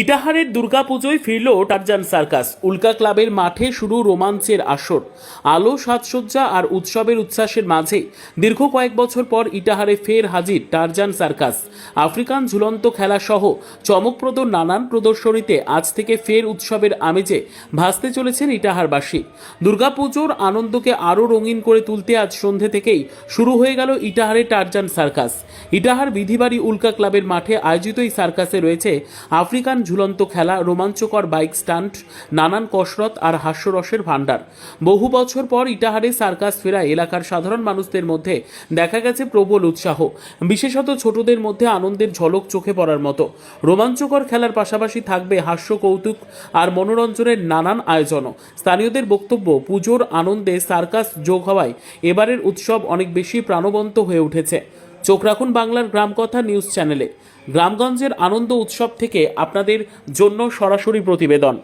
ইটাহারের দুর্গাপুজোয় ফিরল Tarzan circus. উল্কা ক্লাবের মাঠে শুরু রোমাঞ্চের আসর। আলো, সাজসজ্জা আর উৎসবের উচ্ছ্বাসের মাঝে দীর্ঘ কয়েক বছর পর ইটাহারে ফের হাজির টারজান সার্কাস। আফ্রিকান ঝুলন্ত খেলা সহ চমকপ্রদ নানান প্রদর্শনীতে আজ থেকে ফের উৎসবের আমেজে ভাসতে চলেছেন ইটাহারবাসী। দুর্গাপুজোর আনন্দকে আরও রঙিন করে তুলতে আজ সন্ধে থেকেই শুরু হয়ে গেল ইটাহারে টারজান সার্কাস। ইটাহার বিধিবাড়ি উল্কা ক্লাবের মাঠে আয়োজিত এই সার্কাসে রয়েছে আফ্রিকান ঝুলন্ত খেলা, রোমাঞ্চকর বাইক স্টান্ট, নানান কসরত আর হাস্যরসের ভাণ্ডার। বহু বছর পর ইটাহারে সার্কাস ফেরায় এলাকার সাধারণ মানুষদের মধ্যে দেখা গেছে প্রবল উৎসাহ। বিশেষত ছোটদের মধ্যে আনন্দের ঝলক চোখে পড়ার মতো। রোমাঞ্চকর খেলার পাশাপাশি থাকবে হাস্য, কৌতুক আর মনোরঞ্জনের নানান আয়োজনও। স্থানীয়দের বক্তব্য, পুজোর আনন্দে সার্কাস যোগ হওয়ায় এবারের উৎসব অনেক বেশি প্রাণবন্ত হয়ে উঠেছে। চোখ রাখুন বাংলার গ্রামকথা নিউজ চ্যানেলে। গ্রামগঞ্জের আনন্দ উৎসব থেকে আপনাদের জন্য সরাসরি প্রতিবেদন।